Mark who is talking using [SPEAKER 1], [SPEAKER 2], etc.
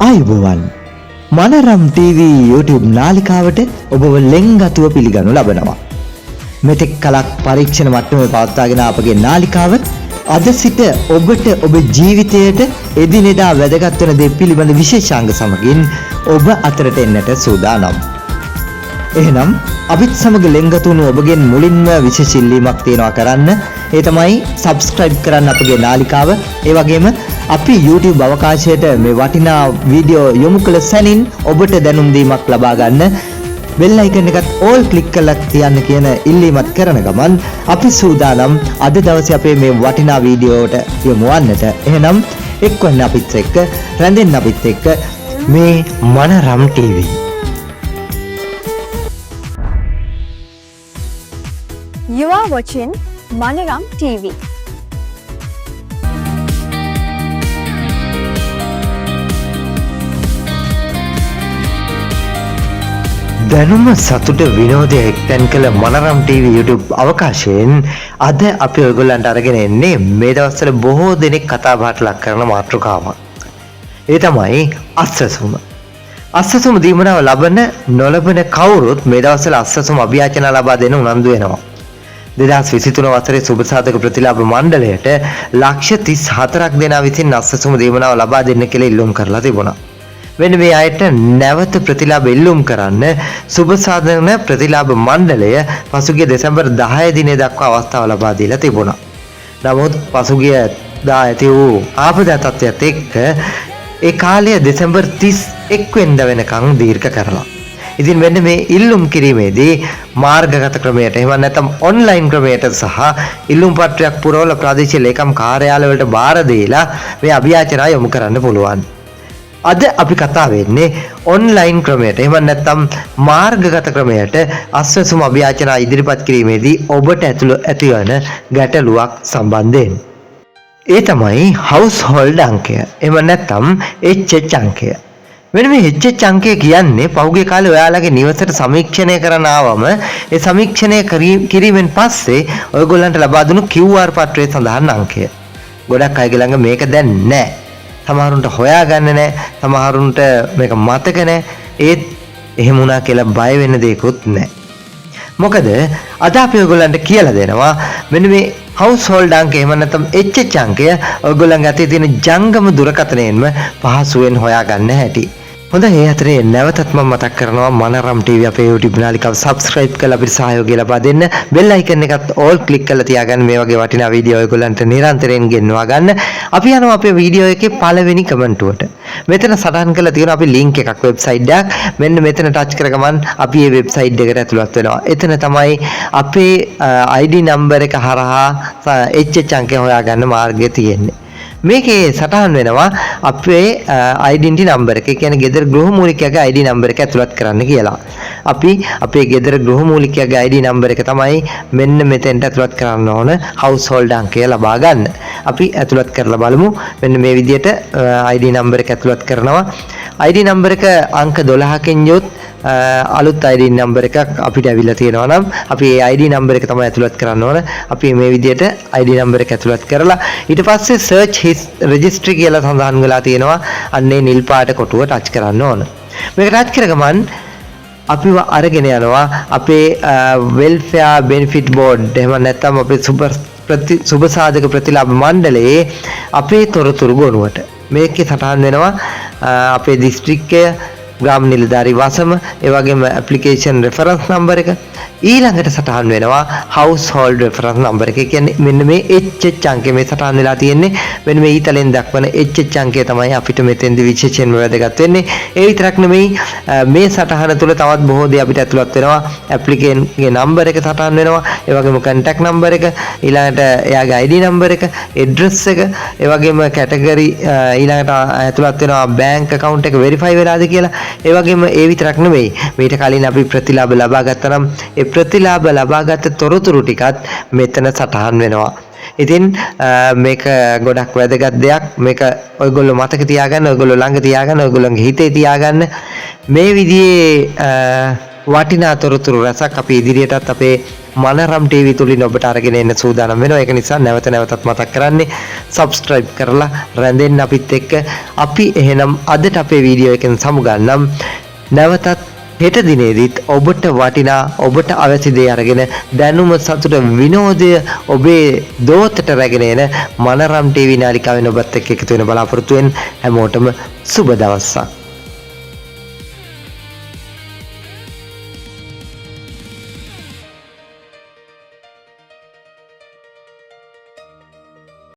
[SPEAKER 1] ආයුබෝවන් මනරම් TV YouTube නාලිකාවට ඔබව ලෙන්ගතුව පිළිගනු ලබනවා. මෙතෙක් කලක් පරීක්ෂණ මට්ටමේ පවත්වාගෙන අපගේ නාලිකාව අද සිට ඔබට ඔබේ ජීවිතයට එදිනෙදා වැදගත් වන දේ පිළිබඳ විශේෂාංග සමගින් ඔබ අතරට එන්නට සූදානම්. එහෙනම් අපිත් සමග ලෙන්ගතු වුණු ඔබගෙන් මුලින්ම විශේෂ ඉල්ලීමක් තියෙනවා කරන්න. ඒ තමයි subscribe කරන්න අපගේ නාලිකාව. ඒ වගේම අපි YouTube අවකාශයට මේ වටිනා වීඩියෝ යොමු කළ සැනින් ඔබට දැනුම් දීමක් ලබා ගන්න බෙල් අයිකන් එකත් all ක්ලික් කරලා තියන්න කියන ඉල්ලීමත් කරන ගමන් අපි සූදානම් අද දවසේ අපේ මේ වටිනා වීඩියෝවට යොමු වන්නට. එහෙනම් එක්වන්න අපිත් එක්ක රැඳෙන්න අපිත් එක්ක මේ මනරම් TV.
[SPEAKER 2] You are watching Manaram TV.
[SPEAKER 1] දැනුම සතුට විනෝදය එක්තැන් කළ මනරම් TV YouTube අවකාශයෙන් අද අපි ඔයගොල්ලන්ට අරගෙන එන්නේ මේ දවස්වල බොහෝ දෙනෙක් කතා බහට ලක් කරන මාතෘකාවක්. ඒ තමයි අස්සසුම. අස්සසුම දීමනාව ලබන නොලබන කවුරුත් මේ දවස්වල අස්සසුම අභියාචනා ලබා දෙන උනන්දු වෙනවා. 2023 වසරේ සුබසාධක ප්‍රතිලාභ මණ්ඩලයට ලක්ෂ 34ක් දෙනා විසින් අස්සසුම දීමනාව ලබා දෙන්න කියලා ඉල්ලුම් කරලා තිබුණා. මෙන්න මේ අයට නැවත ප්‍රතිලාභ ඉල්ලුම් කරන්න සුබසාධන ප්‍රතිලාභ මණ්ඩලය පසුගිය දෙසැම්බර් 10 දිනේ දක්වා අවස්ථාව ලබා දීලා තිබුණා. නමුත් පසුගිය දා ඇති වූ ආපදා තත්ත්වයට එක්ක ඒ කාලය දෙසැම්බර් 31 වෙනිදා වෙනකන් දීර්ඝ කරලා. ඉතින් මෙන්න මේ ඉල්ලුම් කිරීමේදී මාර්ගගත ක්‍රමයට එහෙම නැත්නම් ඔන්ලයින් ක්‍රමයට සහ ඉල්ලුම් පත්‍රයක් පුරවලා ප්‍රාදේශීය ලේකම් කාර්යාලවලට බාර දීලා මේ අභියාචනා යොමු කරන්න පුළුවන්. අද අපි කතා වෙන්නේ ඔන්ලයින් ක්‍රමයට එහෙම නැත්නම් මාර්ගගත ක්‍රමයට අස්වැසුම අභියාචනා ඉදිරිපත් කිරීමේදී ඔබට ඇතිවන ගැටලුවක් සම්බන්ධයෙන්. ඒ තමයි හවුස්හෝල්ඩ් අංකය. එහෙම නැත්නම් HH අංකය. මෙන්න මේ HH අංකය කියන්නේ පහුගිය කාලේ ඔයාලගේ නිවසට සමීක්ෂණය කරන්න ආවම ඒ සමීක්ෂණය කිරීමෙන් පස්සේ ඔයගොල්ලන්ට ලබා දුණු QR පත්‍රයේ සඳහන් අංකය. ගොඩක් අයගේ ළඟ මේක දැන් නැහැ. සමහරුන්ට හොයාගන්න නැහැ. සමහරුන්ට මේක මතක නැහැ. ඒත් එහෙම වුණා කියලා බය වෙන්න දෙයක්වත් නැහැ. මොකද අද අපි ඔයගොල්ලන්ට කියලා දෙනවා මෙන්න මේ හවුස්හෝල්ඩ් අංකය එහෙම නැත්නම් HH අංකය ඔයගොල්ලන්ගේ අතේ තියෙන ජංගම දුරකථනයෙන්ම පහසුවෙන් හොයාගන්න හැටි. හොඳයි, ඒ අතරේ නැවතත් මම මතක් කරනවා මනරම් TV අපේ YouTube නාලිකාව subscribe කරලා අපිට සහයෝගය ලබා දෙන්න. බෙල් අයිකන් එකත් all click කරලා තියාගන්න. මේ වගේ වටිනා වීඩියෝ ඔයගොල්ලන්ට නිරන්තරයෙන් ගෙන්වා ගන්න. අපි යනවා අපේ වීඩියෝ එකේ පළවෙනි කමෙන්ටුවට. මෙතන සටහන් කරලා තියෙනවා අපි link එකක් වෙබ්සයිට් එකක්. මෙන්න මෙතන ටච් කරගමන් අපි මේ වෙබ්සයිට් එකට ඇතුළත් වෙනවා. එතන තමයි අපේ ID number එක හරහා HH අංකය හොයාගන්න මාර්ගය තියෙන්නේ. මේකේ සටහන් වෙනවා අපේ ඩෙන්ටිටි නම්බර් එක. ඒ කියන්නේ ගෙදර ගෘහ මූලිකයාගේ ID නම්බර් එක ඇතුළත් කරන්න කියලා. අපි අපේ ගෙදර ගෘහ මූලිකයාගේ ID නම්බර් එක තමයි මෙන්න මෙතෙන්ට ඇතුළත් කරන්න ඕන හවුස්හෝල්ඩ් අංකය ලබා ගන්න. අපි ඇතුළත් කරලා බලමු. මෙන්න මේ විදිහට ID නම්බර් එක ඇතුළත් කරනවා. ID නම්බර් එක අංක 12කින් යොත් අලුත් ID නම්බර් එකක් අපිට ඇවිල්ලා තියෙනවා නම් අපි ඒ ID නම්බර් එක තමයි ඇතුළත් කරන්න ඕන. අපි මේ විදිහට ID නම්බර් එක ඇතුළත් කරලා ඊට පස්සේ search his registry කියලා සඳහන් වෙලා තියෙනවා. අන්නේ නිල් පාට කොටුව ටච් කරන්න ඕන. මේක ටච් කරගමන් අපිව අරගෙන යනවා අපේ welfare benefit board එහෙම නැත්නම් අපේ සුබසාධක ප්‍රතිලාභ මණ්ඩලයේ අපේ තොරතුරු ගොනුවට. මේකේ සටහන් වෙනවා අපේ දිස්ත්‍රික්කය, ග්‍රාම නිලධාරි වසම, ඒ වගේම ඇප්ලිකේෂන් රෙෆරන්ස් නම්බර් එක. ඊළඟට සටහන් වෙනවා හවුස්හෝල්ඩ් රෙෆරන්ස් නම්බර් එක. කියන්නේ මෙන්න මේ HH අංකය මේ සටහන් වෙලා තියෙන්නේ. මෙන්න මේ ඊතලෙන් දක්වන HH අංකය තමයි අපිට මෙතෙන්දි විශේෂයෙන්ම වැදගත් වෙන්නේ. ඒ විතරක් නෙමෙයි මේ සටහන තුළ තවත් බොහෝ දේ අපිට ඇතුළත් වෙනවා. ඇප්ලිකන්ට්ගේ නම්බර් එක සටහන් වෙනවා. ඒ වගේම කන්ටැක්ට් නම්බර් එක, ඊළඟට එයාගේ ID නම්බර් එක, ඇඩ්‍රස් එක, ඒ වගේම කැටගරි ඊළඟට ඇතුළත් වෙනවා බැංක් account එක වෙරිෆයි වෙලාද කියලා. ඒ වගේම ඒ විතරක් නෙවෙයි මීට කලින් අපි ප්‍රතිලාභ ලබා ගත්තා නම් ඒ ප්‍රතිලාභ ලබාගත් තොරතුරු ටිකත් මෙතන සටහන් වෙනවා. ඉතින් මේක ගොඩක් වැදගත් දෙයක්. මේක ඔයගොල්ලෝ මතක තියාගන්න, ඔයගොල්ලෝ ළඟ තියාගන්න, ඔයගොල්ලන්ගේ හිතේ තියාගන්න. මේ විදිහේ වටිනා තොරතුරු රසක් අපි ඉදිරියටත් අපේ මනරම් TV තුලින් ඔබට අරගෙන එන්න සූදානම් වෙනවා. ඒක නිසා නැවත නැවතත් මතක් කරන්නේ subscribe කරලා රැඳෙන්න අපිත් එක්ක. අපි එහෙනම් අදට අපේ වීඩියෝ එකෙන් සමුගන්නම්. නැවතත් හෙට දිනේදීත් ඔබට වටිනා ඔබට අවශ්‍ය දේ අරගෙන දැනුම සතුට විනෝදය ඔබේ දෝතට රැගෙන එන මනරම් TV නාලිකාවෙන් ඔබත් එක්ක එකතු වෙන බලාපොරොත්තු වෙන හැමෝටම සුබ දවසක්.